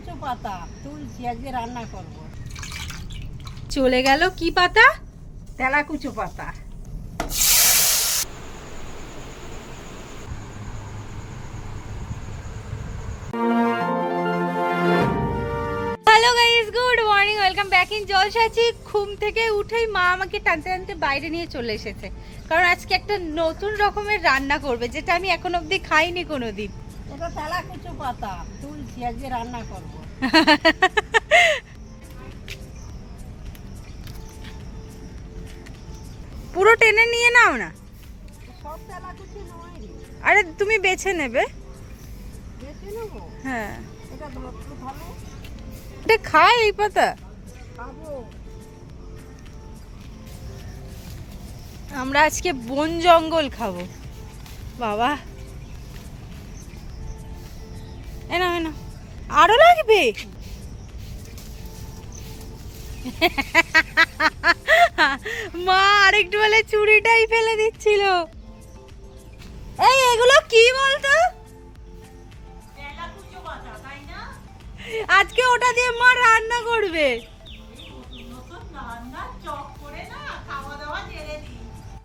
কুচো পাতা তুলছি, আজকে রান্না করব। চলে গেল কি পাতা? তেলাকুচো পাতা। Hello guys, good morning, welcome back in জলসাচি। ঘুম থেকে উঠেই মা আমাকে টানতে টানতে বাইরে নিয়ে চলে এসেছে, কারণ আজকে একটা নতুন রকমের রান্না করবে, যেটা আমি এখন অবধি খাইনি কোনোদিন। এটা তেলাকুচো পাতা তুলছি, আজকে রান্না করব। পুরো টেনে নিয়ে নাও না। সব তেলাকুচি নয় রে, আরে তুমি বেছে নেবে। বেছে নেবো। হ্যাঁ, এটা ধরতে ভালো, এটা খায় এই পাতা? খাবো। আমরা আজকে বন জঙ্গল খাবো বাবা। এনা এনা, আরো লাগবে। মা আরেকটু বলে চুড়িটাই ফেলে দিচ্ছিল। এই এগুলো কি বলতো? আজকে ওটা দিয়ে মা রান্না করবে।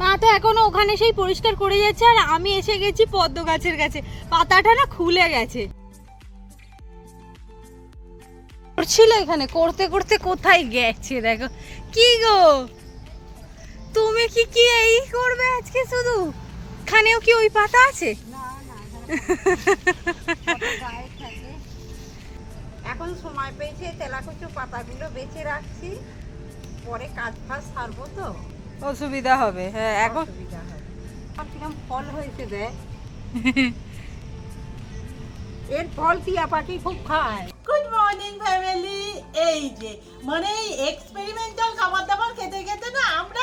মা তো এখনো ওখানে সেই পরিষ্কার করে যাচ্ছে, আর আমি এসে গেছি পদ্ম গাছের কাছে। পাতাটা না খুলে গেছে। করছিল এখানে, করতে করতে কোথায় গেছে দেখো। কি গো, তুমি কি কি এই করবে আজকে? শুধু খানেও কি ওই পাতা আছে? না না, গায়ে থাকে। এখন সময় পেয়েছে, তেলাকুচো পাতাগুলো বেছে রাখছি, পরে কাজ ফাজ সারবো তো অসুবিধা হবে। হ্যাঁ, এখন অসুবিধা হবে। আর কিরম ফল হয়েছে দেখ। এর ফল টিয়া পাখি খুব খায়। Good morning family. এই যে মানে এই এক্সপেরিমেন্টাল খাবার দাবার খেতে খেতে না আমরা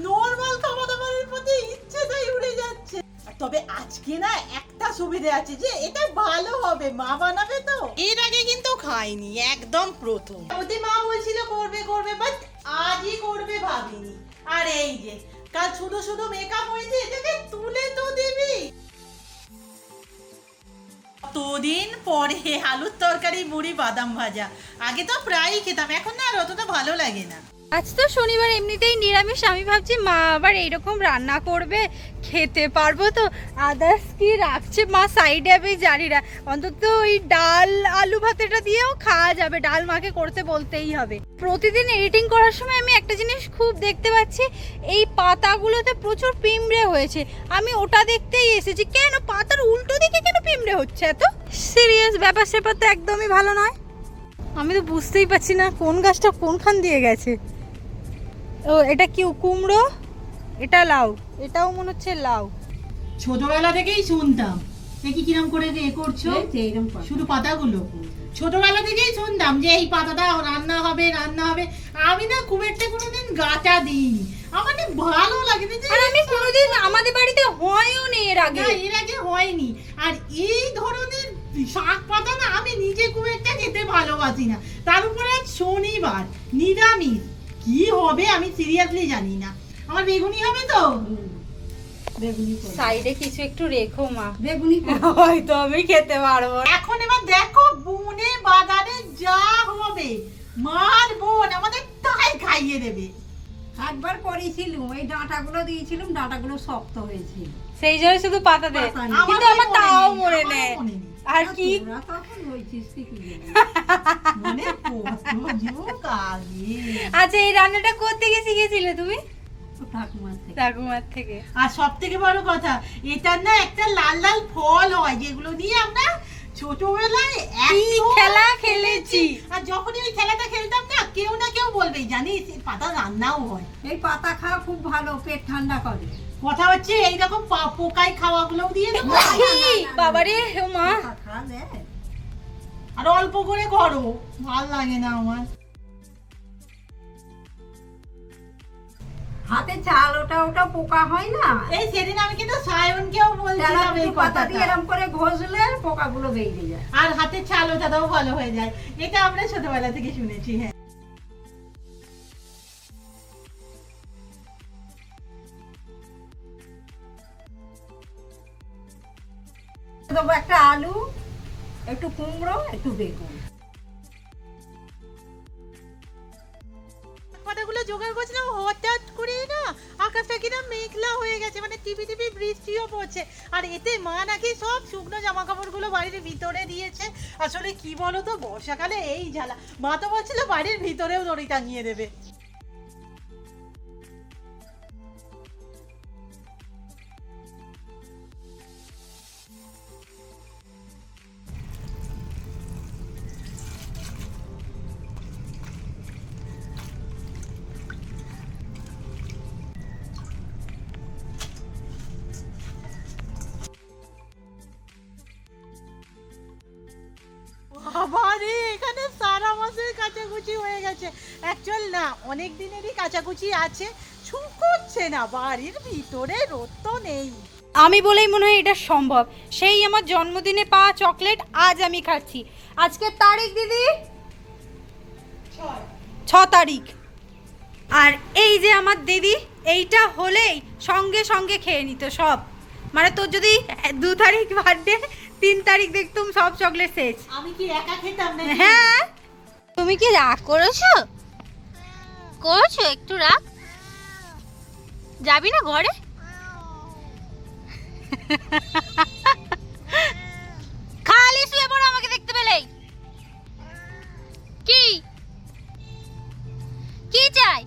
নর্মাল খাবার দাবারের প্রতি ইচ্ছেটাই উড়ে যাচ্ছে। তবে আজকে না একটা সুবিধা আছে, যে এটা ভালো হবে, মা বানাবে তো। এর আগে কিন্তু খাইনি, একদম প্রথম। ওতে মা বলছিল করবে করবে, বাট আজই করবে ভাবিনি। আর এই যে কাল শুধু শুধু মেকআপ হয়েছে, এটাকে তুলে তো দিবি। কতদিন পরে আলুর তরকারি, মুড়ি, বাদাম ভাজা। আগে তো প্রায়ই খেতাম, এখন না আর অতটা ভালো লাগে না। আজ তো শনিবার, এমনিতেই নিরামিষ। আমি ভাবছি মা আবার এইরকম রান্না করবে, খেতে পারবো তো। আদার্স কি রাখছে মা সাইডে আমি জানি না। অন্তত ওই ডাল আলু ভাতেটা দিয়েও খাওয়া যাবে। ডাল মাকে করতে বলতেই হবে। প্রতিদিন এডিটিং করার সময় আমি একটা জিনিস খুব দেখতে পাচ্ছি, এই পাতাগুলোতে প্রচুর পিঁমড়ে হয়েছে। আমি ওটা দেখতেই এসেছি। কেন পাতার উল্টো দিকে কেন পিঁমড়ে হচ্ছে এত? সিরিয়াস ব্যাপার স্যাপার তো একদমই ভালো নয়। আমি তো বুঝতেই পারছি না কোন গাছটা কোনখান দিয়ে গেছে। ও, এটা কি কুমড়ো? এটা লাউ। এটাও মনে হচ্ছে লাউ। ছোটবেলা থেকেই শুনতাম, দেখি কিরম করে এ করছো, এইরকম শুধু পাতাগুলো। ছোটবেলা থেকেই শুনতাম যে এই পাতাটা রান্না হবে রান্না হবে। আমি না খুব একটা কোনোদিন গাটা দিইনি, আমার না ভালো লাগে না। আর আমি কোনোদিন আমাদের বাড়িতে হয়ও নি এর আগে। না, এর আগে হয়নি। আর এই ধরনের শাক পাতা না আমি নিজে খুব একটা খেতে ভালোবাসি না। তার উপরে আজ শনিবার, নিরামিষ। কি হবে আমি সিরিয়াসলি জানি না। আমার বেগুনি হবে তো। বেগুনি সাইডে কিছু একটু রেখো মা, বেগুনি হয়তো আমি খেতে পারবো। এখন এবার দেখো বনে বাজারে যা হবে, মার বোন আমাদের তাই খাইয়ে দেবে। একবার করেছিলাম, এই ডাঁটাগুলো দিয়েছিলাম, ডাঁটাগুলো শক্ত হয়েছিল। সেই জন্য শুধু পাতা দে, পাতা নেই। কিন্তু আমার তাও মনে নেই। আর কি তোরা তখন হয়েছিস কি কি জানি। মনে কত যুগ আগে। আচ্ছা, এই রান্নাটা করতে গিয়ে শিখেছিলে তুমি? ও ঠাকুমার থেকে। ঠাকুমার থেকে। আর সব থেকে বড় কথা, এটার না একটা লাল লাল ফল হয়, যেগুলো দিয়ে আমরা ছোটবেলায় কি এত খেলা খেলেছি। আর যখনই ওই খেলাটা খেলতাম না, কেউ না কেউ বলবে জানিস এই পাতা রান্নাও হয়। এই পাতা খাওয়া খুব ভালো, পেট ঠান্ডা করে। কথা হচ্ছে এইরকম পোকাই খাওয়াগুলোও দিয়ে দেবো। বাবারে ও মা, পাতা খা দেখ। আর অল্প করে করো, ভাল লাগে না আমার। হাতে চাল ওটা ওটা পোকা হয় না। এই সেদিন আমি কিন্তু সায়নকেও বলছিলাম এই তেলাকুচো পাতা কথাটা। দিয়ে এরকম করে ঘষলে পোকাগুলো বেরিয়ে যায়। আর হাতে ছাল ওটাও ভালো হয়ে যায়। এটা আমরা ছোটবেলা থেকে শুনেছি। হ্যাঁ, দেবো একটা আলু, একটু কুমড়ো, একটু বেগুন। পাতাগুলো জোগাড় করছিলাম, হঠাৎ করে না আকাশটা কিনা মেঘলা হয়ে গেছে, মানে টিপি টিপি বৃষ্টিও পড়ছে। আর এতে মা নাকি সব শুকনো জামা কাপড়গুলো বাড়ির ভিতরে দিয়েছে। আসলে কি বলো তো, বর্ষাকালে এই জ্বালা। মা তো বলছিল বাড়ির ভিতরেও দড়ি টাঙিয়ে দেবে। বাবারে, এখানে সারা মাসের কাচাকুচি হয়ে গেছে। অ্যাকচুয়াল না, অনেক দিনেরই কাচাকুচি আছে, শুকোচ্ছে না। বাড়ির ভিতরে রোদ তো নেই। আমি বলেই মনে হয় এটা সম্ভব। সেই আমার জন্মদিনে পাওয়া চকলেট আজ আমি খাচ্ছি। আজকের তারিখ দিদি 6 তারিখ। আর এই যে আমার দিদি, এইটা হলেই সঙ্গে সঙ্গে খেয়ে নিত সব। মানে তোর যদি 2 তারিখ বার্থডে, 3 তারিখ দেখতুম সব চকলেট শেষ। আমি কি একা খেতাম না? হ্যাঁ, তুমি কি রাগ করেছো? করেছো একটু রাগ? যাবি না ঘরে? খালি শুয়ে পড়ো আমাকে দেখতে পেলেই। কি কি চাই?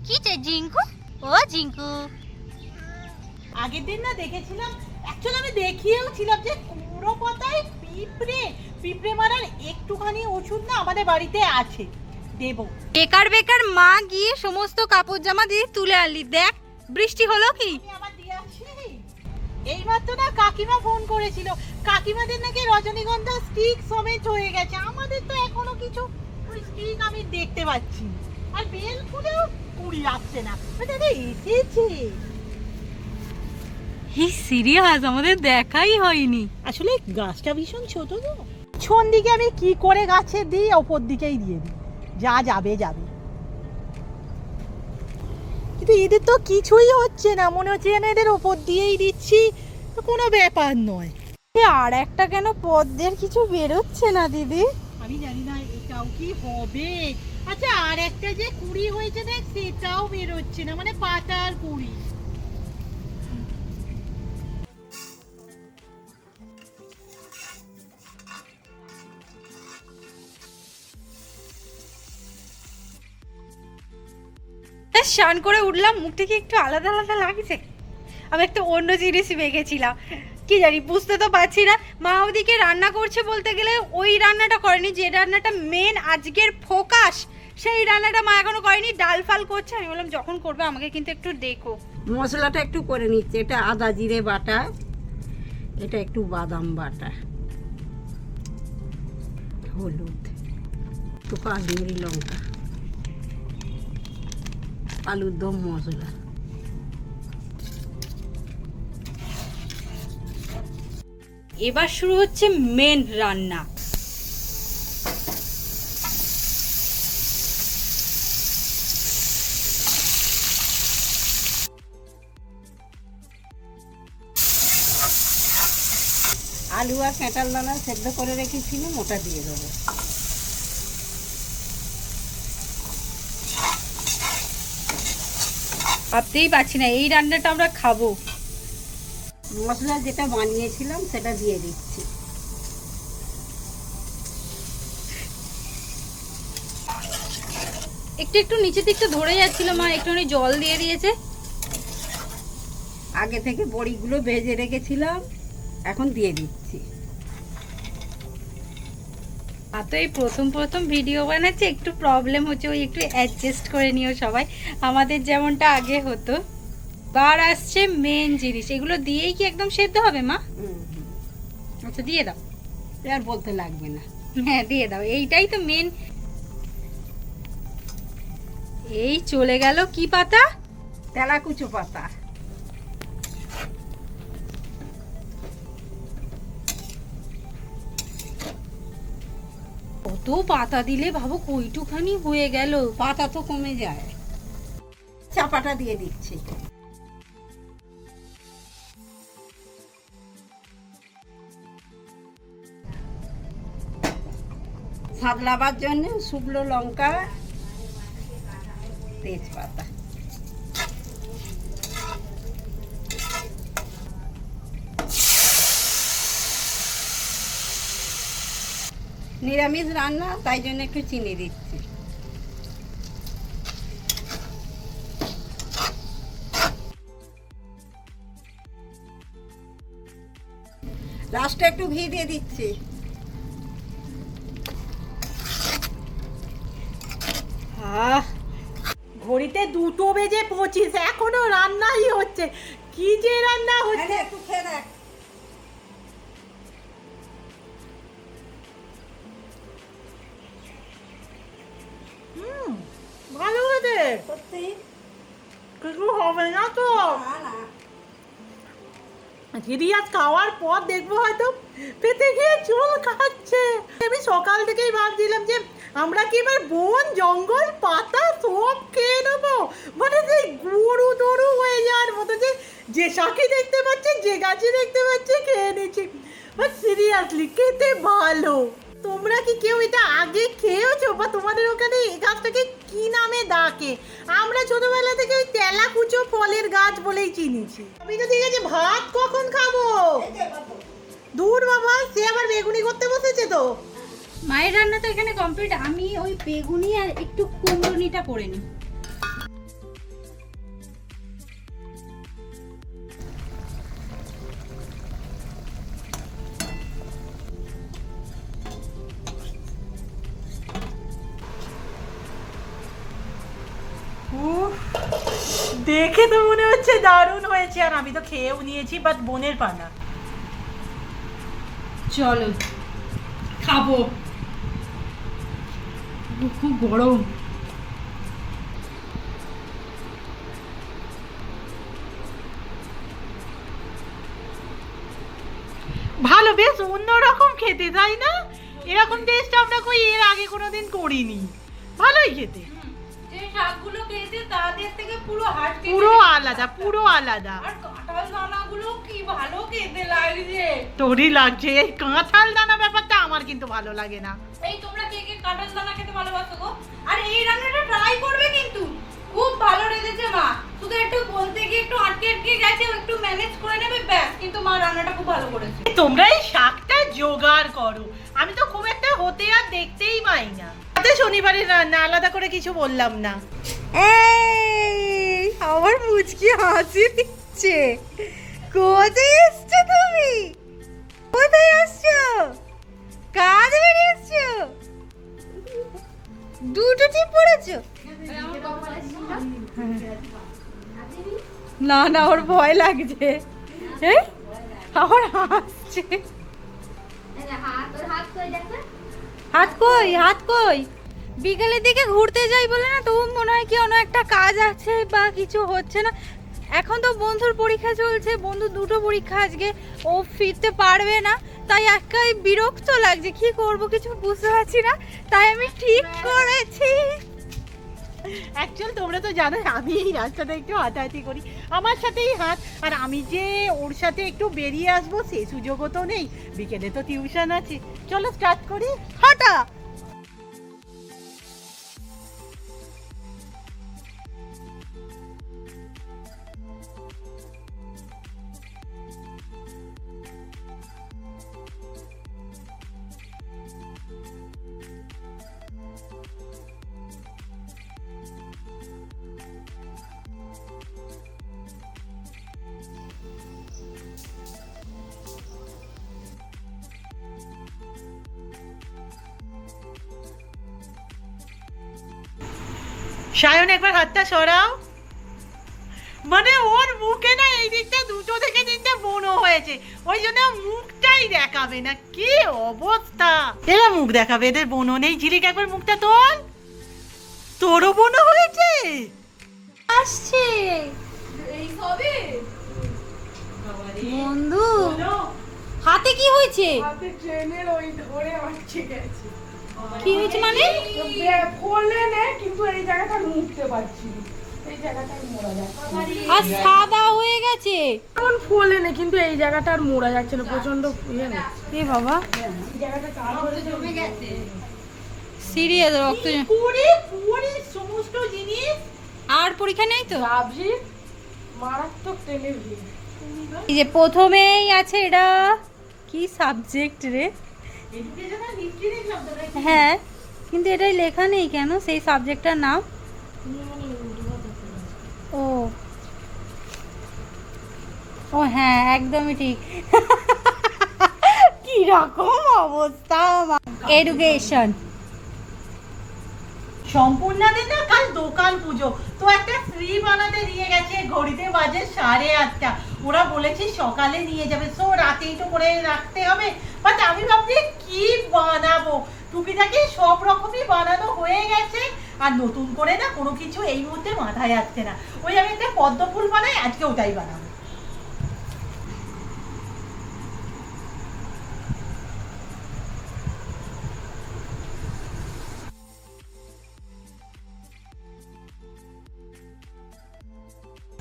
কি চাই জিঙ্কু? ও জিঙ্কু, আগের দিন না দেখেছিলাম, অ্যাকচুয়ালি আমি দেখিয়েও ছিলাম যে কুমড়ো পাতায় পিঁপড়ে মারার একটুখানি ওষুধ না আমাদের বাড়িতে আছে, দেবো। বেকার বেকার মা গিয়ে সমস্ত কাপড় জামা দিয়ে তুলে আনলি। দেখ বৃষ্টি হলো কি। আমি আবার দিয়ে আসি। এইমাত্র না কাকিমা ফোন করেছিল, কাকিমাদের নাকি রজনীগন্ধা স্টিক সমেত হয়ে গেছে। আমাদের তো এখনো কিছু স্টিক আমি দেখতে পাচ্ছি না। আর বেল ফুলেও কুড়ি আসছে না। দাদা এসেছে। এই সিরিয়াস, আমাদের দেখাই হয়নি। আসলে গাছটা ভীষণ ছোট তো, পিছন দিকে আমি কি করে গাছে দিই, ওপর দিকেই দিয়ে দিই, যা যাবে যাবে। কিন্তু এদের তো কিছুই হচ্ছে না, মনে হচ্ছে যেন এদের ওপর দিয়েই দিচ্ছি, কোনো ব্যাপার নয়। আর একটা কেন পদ্মের কিছু বেরোচ্ছে না দিদি? আমি জানি না এটাও কি হবে। আচ্ছা, আর একটা যে কুড়ি হয়েছে দেখ, সেটাও বেরোচ্ছে না, মানে পাতার কুড়ি। স্নান করে উঠলাম, মুখ থেকে একটু আলাদা আলাদা লাগছে। আমি একটা অন্য জিনিস মেখেছিলাম, কি জানি বুঝতে তো পারছি না। মা ওদিকে রান্না করছে, বলতে গেলে ওই রান্নাটা করেনি যে রান্নাটা মেন আজকের ফোকাস, সেই রান্নাটা মা এখনো করেনি। ডাল ফাল করছে। আমি বললাম যখন করবে আমাকে কিন্তু একটু দেখো। মশলাটা একটু করে নিচ্ছে। এটা আদা জিরে বাটা, এটা একটু বাদাম বাটা, হলুদ, একটু কাশ্মীরি লঙ্কা, আলুর দম মশলা। এবার শুরু হচ্ছে মেন রান্না। আলু আর পেঁটাল দানা সেদ্ধ করে রেখেছিলাম, ওটা দিয়ে দেবো। ভাবতেই পারছি না এই রান্নাটা আমরা খাবো। মশলা যেটা বানিয়েছিলাম সেটা দিয়ে দিচ্ছি। একটু একটু নিচে দিকটা ধরে যাচ্ছিল, মা একটুখানি জল দিয়ে দিয়েছে। আগে থেকে বড়িগুলো ভেজে রেখেছিলাম, এখন দিয়ে দিচ্ছি। আর তো এই প্রথম প্রথম ভিডিও বানাচ্ছে, একটু প্রবলেম হচ্ছে, ওই একটু অ্যাডজাস্ট করে নিও সবাই, আমাদের যেমনটা আগে হতো। বার আসছে মেন জিনিস, এগুলো দিয়েই কি একদম সেদ্ধ হবে মা? আচ্ছা দিয়ে দাও, আর বলতে লাগবে না। হ্যাঁ দিয়ে দাও, এইটাই তো মেন। এই চলে গেল কি পাতা? তেলাকুচো পাতা। কত পাতা দিলে ভাবো কইটুখানি হয়ে গেল। পাতা তো কমে যায়। চাপাটা দিয়ে দিচ্ছি। সাদলাবার জন্য শুকনো লঙ্কা, তেজপাতা। নিরামিষ রান্না, তাই জন্য একটু চিনি দিচ্ছি। লাস্টে একটু ঘি দিয়ে দিচ্ছি। ঘড়িতে 2:25 এখনো রান্নাই হচ্ছে। কি যে রান্না হচ্ছে! একটু খেয়ে দেখ। ভালো হয়েছে। সত্যি কিছু হবে না তো? না না, সিরিয়াস খাওয়ার পর দেখবো হয়তো পেটে গিয়ে চুল খাচ্ছে। আমি সকাল থেকেই ভাবছিলাম যে আমরা কি এবার বন জঙ্গল পাতা সব খেয়ে নেবো, মানে সেই গরু টরু হয়ে যাওয়ার মতো, যে শাকি দেখতে পাচ্ছি, যে গাছে দেখতে পাচ্ছি খেয়ে নিচ্ছি। বাট সিরিয়াসলি খেতে ভালো। তোমরা কি কেউ এটা আগে খেয়েছো, বা তোমাদের ওখানে এই গাছটাকে কি নামে ডাকে? আমরা ছোটবেলা থেকে ওই তেলাকুচো ফলের গাছ বলেই চিনিছি। আমি তো ঠিক আছে, ভাত কখন খাবো? দূর বাবা, সে আবার বেগুনি করতে বসেছে তো। মায়ের রান্না তো এখানে কমপ্লিট, আমি ওই বেগুনি আর একটু কুমড়োনিটা করে নিই। দেখে তো মনে হচ্ছে দারুণ হয়েছে, আর আমি তো খেয়েও নিয়েছি, বাট বোনের পানা। চলো খাবো, খুব গরম। ভালো, বেশ অন্যরকম খেতে, তাই না? এরকম টেস্ট আমরা কই এর আগে কোনোদিন করিনি। ভালোই খেতে, যে শাকগুলো খেয়েছে তাদের থেকে পুরো হাট পুরো আলাদা, পুরো আলাদা। আর কাঁঠাল দানাগুলো কি ভালো খেতে লাগছে। তোরই লাগছে? এই কাঁঠাল দানা ব্যাপারটা আমার কিন্তু ভালো লাগে না। এই তোমরা কে কে কাঁঠাল দানা খেতে ভালোবাসো গো? আর এই রান্নাটা ট্রাই করবে, কিন্তু খুব ভালো রেঁধেছে মা। শুধু একটু বলতে গিয়ে একটু আটকে আটকে গেছে, একটু ম্যানেজ করে নেবে ব্যাস, কিন্তু মা রান্নাটা খুব ভালো করেছে। তোমরা এই শাকটা জোগাড় করো, আমি তো খুব একটা হতে আর দেখতেই পাই না। শনিবারের রান্না আলাদা করে কিছু বললাম না। এই আমার মুচকি হাসি দিচ্ছে। কোথায় এসছো তুমি? কোথায় আসছো? কাজ বেরিয়ে এসছো? দুটো টিপ পড়েছো? না না, ওর ভয় লাগছে। এই আমার হাসছে। হাত কই, হাত কই? বিকেলের দিকে ঘুরতে যাই বলে না, তবু মনে হয় কি অন্য একটা কাজ আছে বা কিছু হচ্ছে না। এখন তো বন্ধুর পরীক্ষা চলছে, বন্ধু দুটো পরীক্ষা আজকে, ও ফিরতে পারবে না, তাই একাই বিরক্ত লাগছে। কি করব কিছু বুঝতে পারছি না, তাই আমি ঠিক করেছি। অ্যাকচুয়ালি তোমরা তো জানো আমি এই রাস্তাটা একটু হাঁটাহাঁটি করি, আমার সাথেই হাঁট। আর আমি যে ওর সাথে একটু বেরিয়ে আসবো সে সুযোগও তো নেই, বিকেলে তো টিউশন আছে। চলো স্টার্ট করি হাঁটা। সায়ন একবার হাতটা সরাও। মানে ওর মুখে না এই দিকটা দুটো থেকে তিনটে বোনও হয়েছে, ওই জন্য মুখটাই দেখাবে না। কি অবস্থা! এরা মুখ দেখাবে, এদের বোনও নেই। ঝিলিক একবার মুখটা তোল, তোরও বোনও হয়েছে। আসছে এই সবে বন্ধু, হাতে কি হয়েছে? হাতে ট্রেনের ওই ধরে আটকে গেছে। কি হয়েছে মানে? খোলে নে, কিন্তু এই জায়গাটা মুছতে পারছি না, এই জায়গাটা মোড়া যাচ্ছে। আর সাদা হয়ে গেছে। এখন ফোলে নে, কিন্তু এই জায়গাটা আর মোড়া যাচ্ছে না, প্রচন্ড ফুলে না। এ বাবা, এই জায়গাটা কাজ করে জমে গেছে। সিরিয়াস রক্ত করে করে সমস্ত জিনিস। আর পরীক্ষা নেই তো? ভাবছি মারাত্মক ট্রেনের ভিড়। এই যে প্রথমেই আছে, এটা কি সাবজেক্ট রে? এডুকেশন আর হিস্ট্রি শব্দটা কি? হ্যাঁ, কিন্তু এটাই লেখা নেই কেন সেই সাবজেক্টটার নাম? ও ও হ্যাঁ, একদমই ঠিক। কি রকম অবস্থা! এডুকেশন। সম্পূর্ণাদের না কাল দোকান পুজো, তো একটা ফ্রি বানাতে দিয়ে গেছে, ঘড়িতে বাজে 8:30। ওরা বলেছে সকালে নিয়ে যাবে, সো রাতেই তো করে রাখতে হবে। বাট আমি ভাবছি কি বানাবো, টুকিটাকি সব রকমই বানানো হয়ে গেছে, আর নতুন করে না কোনো কিছু এই মুহূর্তে মাথায় আসছে না। ওই আমি একটা পদ্ম ফুল বানাই, আজকে ওটাই বানাবো।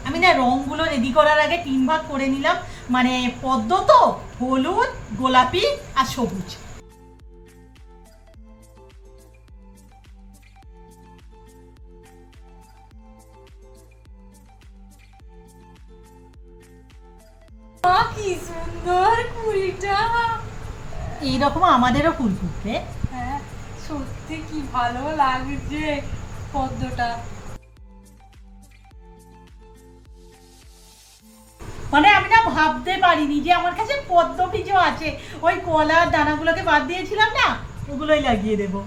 আমি না রংগুলো রেডি করার আগে 3 ভাগ করে নিলাম, মানে পদ্ম তো হলুদ, গোলাপি আর সবুজ। কি সুন্দর কুড়িটা! এইরকম আমাদেরও ফুল ফুটবে। হ্যাঁ, সত্যি কি ভালো লাগছে পদ্মটা। মানে আমি না ভাবতে পারিনি যে আমার কাছে পদ্ম বীজও আছে। ওই কলার দানাগুলোকে বাদ দিয়েছিলাম না, ওগুলোই লাগিয়ে দেবো।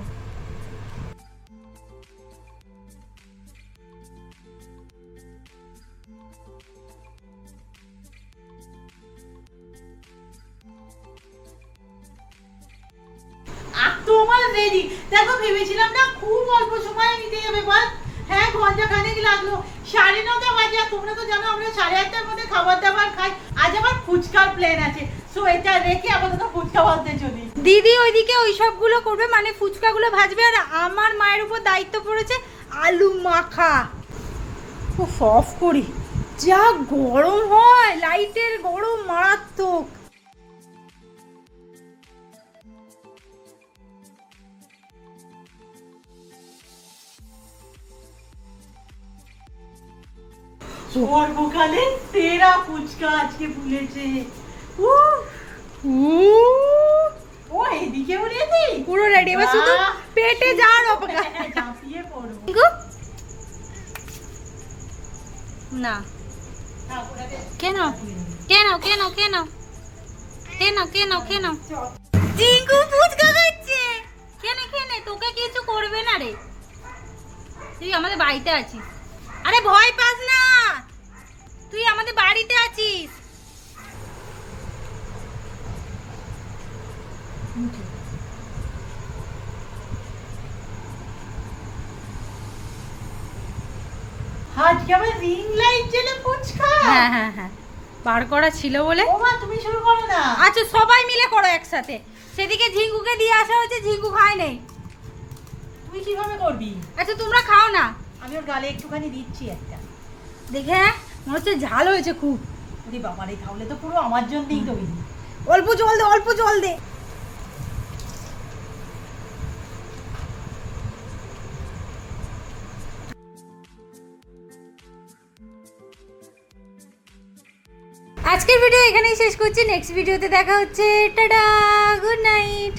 আর তো আমার রেডি। দেখো ভেবেছিলাম না খুব অল্প সময় নিতে যাবে, বল হ্যাঁ ঘন্টা খানেক লাগলো। 9:30 বাজে, আর তোমরা তো জানো আমরা 8:30টার মধ্যে খাবার দাবার খাই। আজ আবার ফুচকার প্ল্যান আছে, সো এটা রেখে আপাতত ফুচকা ভাজতে চলি। দিদি ওইদিকে ওই সবগুলো করবে, মানে ফুচকাগুলো ভাজবে, আর আমার মায়ের উপর দায়িত্ব পড়েছে আলু মাখা। খুব অফ করি, যা গরম হয়, লাইটের গরম মারাত্মক। সর্বকালের সেরা ফুচকা আজকে ফুলেছে। ও এদিকে উড়িয়েছি, পুরো রেডি, এবার শুধু পেটে যাওয়ার অপেক্ষা। ঝাঁপিয়ে পড়ো। না কেন কেন কেন কেন কেন কেন কেন জিঙ্কু ফুচকা খাচ্ছে? কেন কেন? তোকে কিছু করবে না রে, তুই আমাদের বাড়িতে আছিস। আরে ভয় পাস না, তুই আমাদের বাড়িতে আছিস। আজকে আবার রিং লাইট জেলে ফুচকা। হ্যাঁ হ্যাঁ হ্যাঁ, বার করা ছিল বলে। ও মা তুমি শুরু করো না। আচ্ছা সবাই মিলে করো একসাথে। সেদিকে ঝিঙ্কুকে দিয়ে আসা হয়েছে, ঝিঙ্কু খায় নেই। তুই কিভাবে করবি? আচ্ছা তোমরা খাও না, আমি ওর গালে একটুখানি দিচ্ছি একটা। দেখে মনে হচ্ছে ঝাল হয়েছে খুব। ওরে বাবা রে, তাহলে তো পুরো আমার জন্যই তৈরি। অল্প জল দে, অল্প জল দে। আজকের ভিডিও এখানেই শেষ করছি, নেক্সট ভিডিওতে দেখা হচ্ছে। Tata, good night.